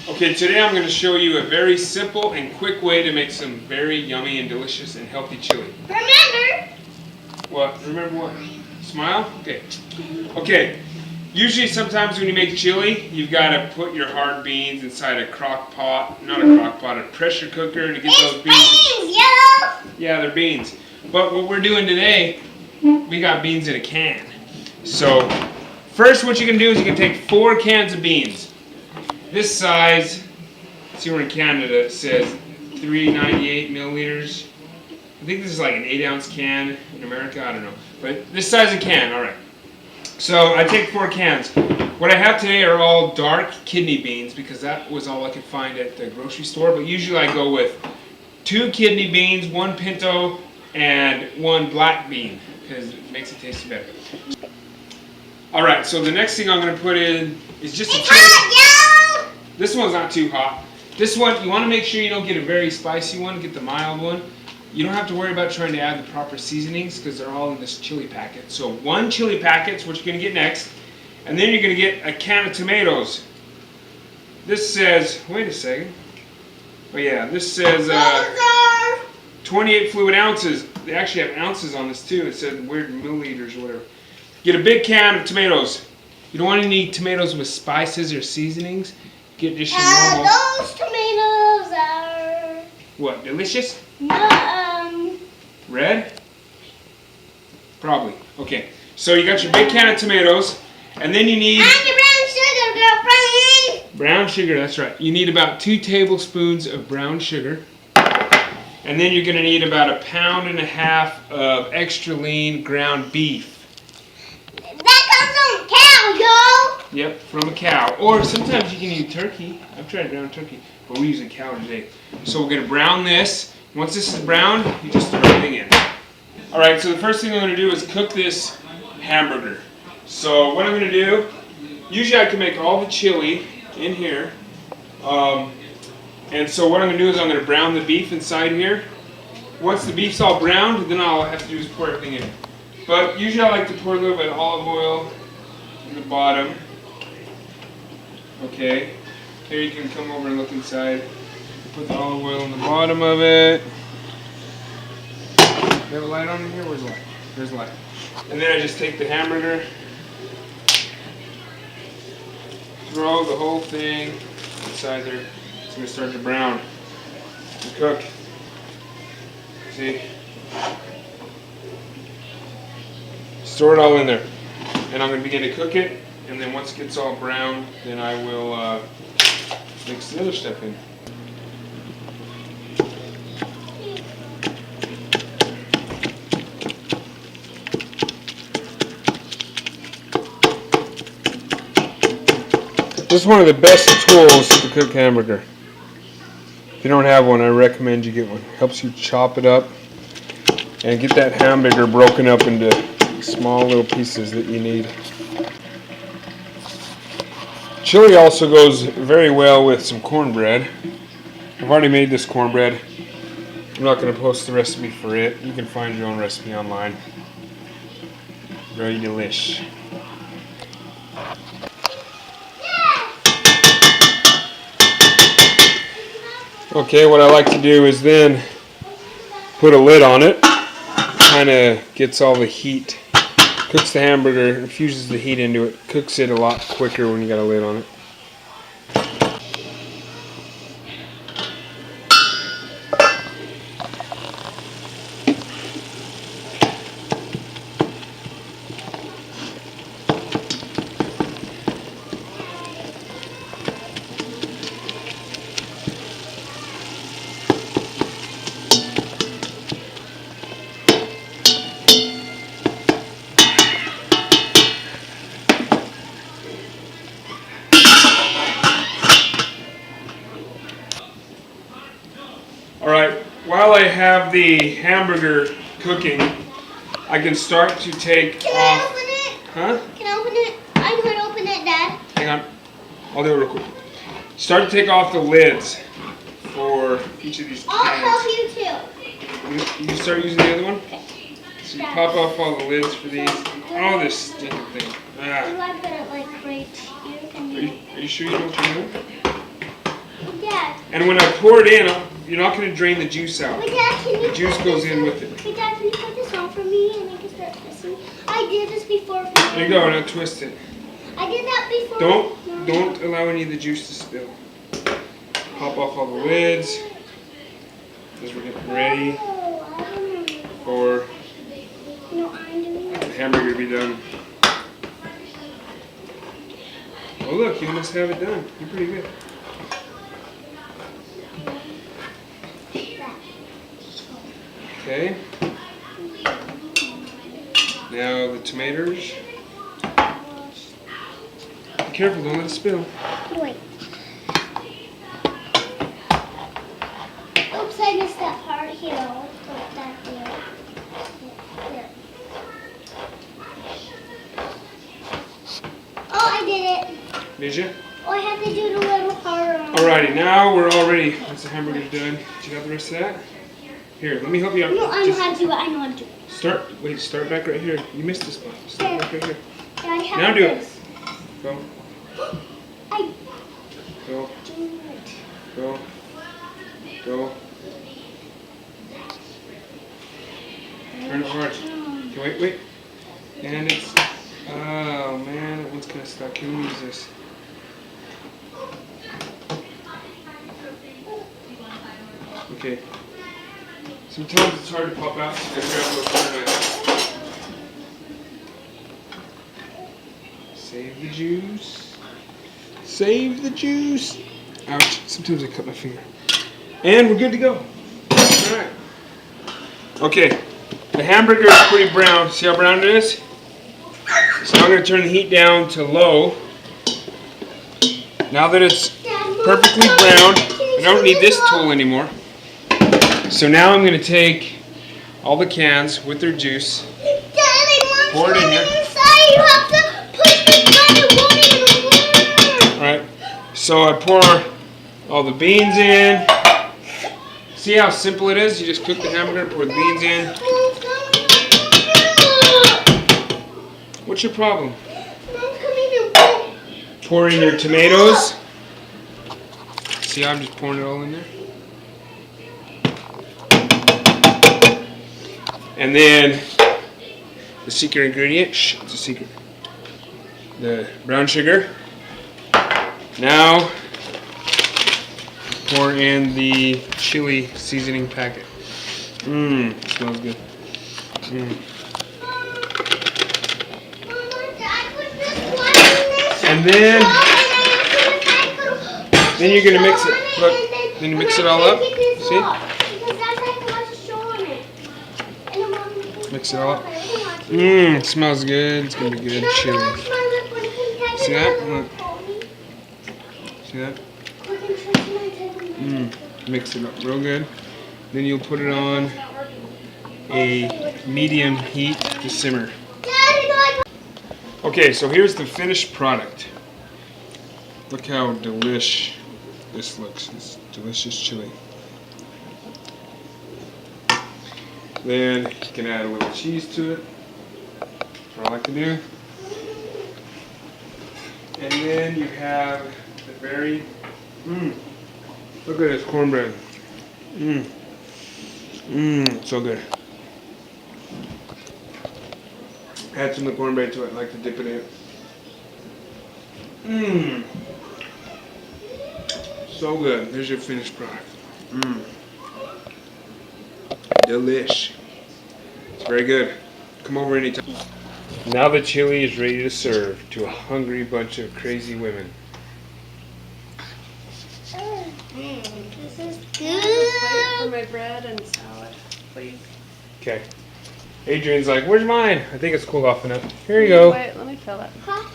Okay, today I'm going to show you a very simple and quick way to make some very yummy and delicious and healthy chili. Remember? What? Remember what? Smile? Okay. Okay. Usually sometimes when you make chili, you've got to put your hard beans inside a crock pot. Not a crock pot, a pressure cooker to get those beans. Beans, yellow! Yeah, they're beans. But what we're doing today, we got beans in a can. So first what you can do is you can take 4 cans of beans. This size, see we're in Canada, it says 398 milliliters. I think this is like an 8-ounce can in America, I don't know. But this size of can, alright. So I take 4 cans. What I have today are all dark kidney beans because that was all I could find at the grocery store. But usually I go with 2 kidney beans, 1 pinto, and 1 black bean because it makes it taste better. Alright, so the next thing I'm going to put in is just a chili. This one's not too hot. This one, you want to make sure you don't get a very spicy one, get the mild one. You don't have to worry about trying to add the proper seasonings because they're all in this chili packet. So 1 chili packet is what you're going to get next. And then you're going to get a can of tomatoes. This says, wait a second. Oh yeah, this says 28 fluid ounces. They actually have ounces on this too. It said weird milliliters or whatever. Get a big can of tomatoes. You don't want any tomatoes with spices or seasonings. Get just your normal. Those tomatoes are... What, delicious? No, Red? Probably. Okay. So you got your big can of tomatoes, and then you need... And your brown sugar, girlfriend! Brown sugar, that's right. You need about 2 tablespoons of brown sugar. And then you're going to need about 1.5 pounds of extra lean ground beef. That comes from cow, yo! Yep, from a cow. Or sometimes you can use turkey. I've tried ground turkey, but we're using cow today. So we're going to brown this. Once this is browned, you just throw everything in. Alright, so the first thing I'm going to do is cook this hamburger. So what I'm going to do, usually I can make all the chili in here. And so what I'm going to do is I'm going to brown the beef inside here. Once the beef's all browned, then all I have to do is pour everything in. But usually I like to pour a little bit of olive oil in the bottom. Okay. Here you can come over and look inside. Put the olive oil in the bottom of it. Do you have a light on in here? Where's the light? There's the light. And then I just take the hamburger, throw the whole thing inside there. It's going to start to brown and cook. See? Store it all in there. And I'm going to begin to cook it. And then once it gets all brown, then I will mix the other stuff in. This is one of the best tools to cook hamburger. If you don't have one, I recommend you get one. It helps you chop it up and get that hamburger broken up into small little pieces that you need. Chili also goes very well with some cornbread. I've already made this cornbread. I'm not going to post the recipe for it. You can find your own recipe online. Very delish. Okay, what I like to do is then put a lid on it. Kind of gets all the heat, cooks the hamburger, infuses the heat into it, cooks it a lot quicker when you got a lid on it. Alright, while I have the hamburger cooking, I can start to take off... Can I open it? Huh? Can I open it? I could open it, Dad. Hang on. I'll do it real quick. Start to take off the lids for each of these cans. I'll help you too. You start using the other one? So you pop off all the lids for these. Oh, this stinking thing. Do I put it like right here? Are you sure you know what you're doing? And when I pour it in, you're not going to drain the juice out. Wait, Dad, can you The juice put goes this in on? with it. Wait, Dad, can you put this on for me and I can start pressing? I did this before. There you go, now twist it. I did that before. Don't allow any of the juice to spill. Pop off all the lids. Because we're getting ready Oh, I remember. for No, I'm doing the it. hamburger to be done. Oh look, you almost have it done. You're pretty good. Okay. Now the tomatoes. Be careful, don't let it spill. Wait. Oops, I missed that part here. I'll put that there. Here. Oh, I did it. Did you? Oh, I had to do it a little harder. Alrighty, now we're all ready. Once the hamburger's done, you got the rest of that? Here, let me help you out. No, I know Just how to do it. I know how to do it. start back right here. You missed this spot. Start back right here. Dad, have Now do it. this. Go, I go, do it. go, go. Turn it hard. Okay, wait. And it's, oh man, that one's kind of stuck. Can we use this? Okay. Sometimes it's hard to pop out, so you gotta grab a little butter knife. Save the juice. Save the juice. Ouch. Sometimes I cut my finger. And we're good to go. Alright. Okay. The hamburger is pretty brown. See how brown it is? So now I'm going to turn the heat down to low. Now that it's perfectly brown, I don't need this tool anymore. So now I'm going to take all the cans with their juice. Pour it in here. You have to push this button. It won't even work. Alright. So I pour all the beans in. See how simple it is? You just cook the hamburger, pour the beans in. What's your problem? Pour in your tomatoes. See how I'm just pouring it all in there? And then the secret ingredient, shh, it's a secret. The brown sugar. Now pour in the chili seasoning packet. Smells good. And then you're gonna mix it. Look, then you mix it all up. See? Mix it all up. It smells good. It's gonna be good chili. See that? Look. See that? Mix it up real good. Then you'll put it on a medium heat to simmer. Okay, so here's the finished product. Look how delish this looks. It's delicious chili. Then you can add a little cheese to it. That's what I like to do. And then you have the very, look at this cornbread. So good. Add some of the cornbread to it. I like to dip it in. So good. There's your finished product. Delish. It's very good. Come over anytime. Now the chili is ready to serve to a hungry bunch of crazy women. This is Plate for good. my bread and salad, please. Okay. Adrian's like, where's mine? I think it's cooled off enough. Here you go. Wait, let me fill it. Huh?